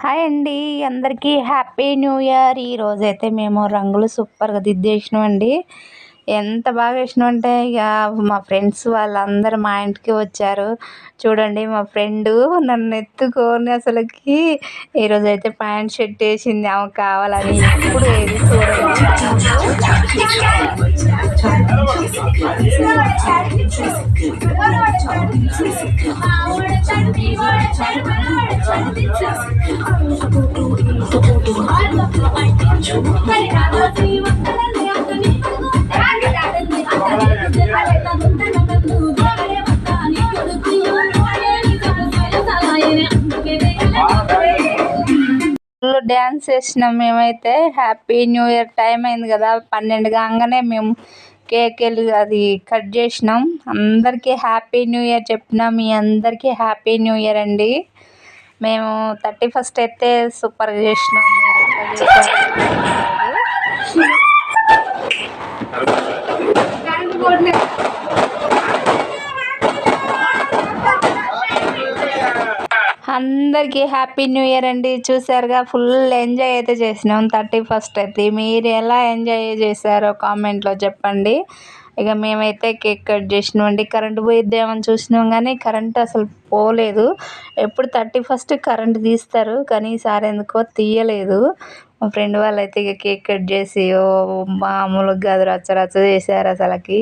Hi అండి. అందరికీ happy new year. ఈరోజైతే మేము రంగులు సూపర్గా దిద్దేసినామండి. ఎంత బాగా వేసినామంటే ఇక మా ఫ్రెండ్స్ వాళ్ళందరూ మా ఇంటికి వచ్చారు. చూడండి మా ఫ్రెండు నన్ను ఎత్తుకొని అసలుకి ఈరోజైతే ప్యాంట్ షర్ట్ వేసింది ఆమె కావాలని. ఎప్పుడు ఏది చూడదు. ఫుల్ డ్యాన్స్ వేసినాం మేమైతే. హ్యాపీ న్యూ ఇయర్ టైం అయింది కదా, 12 కాగానే మేము కేక్ వెళ్ళి అది కట్ చేసినాం. అందరికీ హ్యాపీ న్యూ ఇయర్ చెప్పినాం. మీ అందరికీ హ్యాపీ న్యూ ఇయర్ అండి. మేము 31st అయితే సూపర్గా చేసినాం. అందరికీ హ్యాపీ న్యూ ఇయర్ అండి. చూసారుగా, ఫుల్ ఎంజాయ్ అయితే చేసినాం 31st అయితే. మీరు ఎలా ఎంజాయ్ చేశారో కామెంట్లో చెప్పండి. ఇక మేమైతే కేక్ కట్ చేసినామండి. కరెంటు పోయిద్దామని చూసినాం కానీ కరెంటు అసలు పోలేదు. ఎప్పుడు 31st కరెంటు తీస్తారు కానీ ఈసారి ఎందుకో తీయలేదు. మా ఫ్రెండ్ వాళ్ళు అయితే ఇక కేక్ కట్ చేసి మామూలుగా కాదు, రచ్చ చేశారు అసలుకి.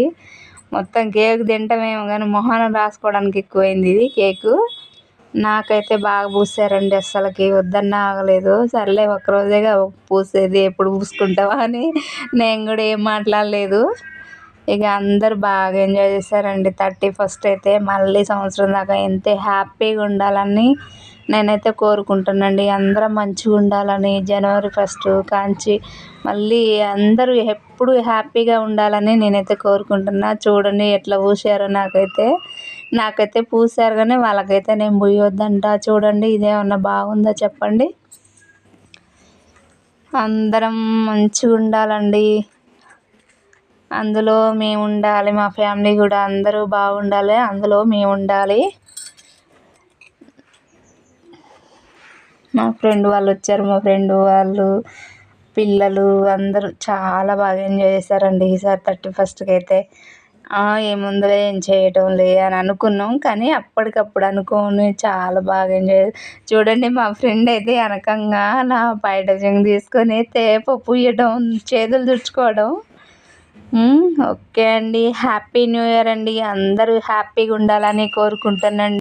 మొత్తం కేక్ తింటామేమో కానీ మొహాన రాసుకోవడానికి ఎక్కువైంది ఇది కేకు. నాకైతే బాగా పూసారండి. అస్సలకి వద్దన్న ఆగలేదు. సర్లే ఒక్కరోజేగా పూసేది, ఎప్పుడు పూసుకుంటావా అని నేను కూడా ఏం మాట్లాడలేదు. ఇక అందరు బాగా ఎంజాయ్ చేశారండి 31st అయితే. మళ్ళీ సంవత్సరం దాకా ఎంతో హ్యాపీగా ఉండాలని నేనైతే కోరుకుంటున్నానండి. అందరం మంచిగా ఉండాలని, జనవరి 1st కాంచి మళ్ళీ అందరూ ఎప్పుడు హ్యాపీగా ఉండాలని నేనైతే కోరుకుంటున్నా. చూడండి ఎట్లా పూసారో. నాకైతే పూసారు కానీ వాళ్ళకైతే నేను పూయొద్దంట. చూడండి ఇదేమన్నా బాగుందా చెప్పండి. అందరం మంచిగా ఉండాలండి. అందులో మేము ఉండాలి, మా ఫ్యామిలీ కూడా అందరూ బాగుండాలి, అందులో మేము ఉండాలి. మా ఫ్రెండ్ వాళ్ళు వచ్చారు. మా ఫ్రెండ్ వాళ్ళు పిల్లలు అందరూ చాలా బాగా ఎంజాయ్ చేశారండి ఈసారి 31స్ట్కి అయితే. ఏముందిలే ఏం చేయటం లే అని అనుకున్నాం కానీ అప్పటికప్పుడు అనుకోని చాలా బాగా ఎంజాయ్. చూడండి మా ఫ్రెండ్ అయితే వెనకంగా నా బయట జంగ్ తీసుకొని తేప పూయడం, చేతులు తుడుచుకోవడం. ఓకే అండి. హ్యాపీ న్యూ ఇయర్ అండి. అందరూ హ్యాపీగా ఉండాలని కోరుకుంటున్నాను.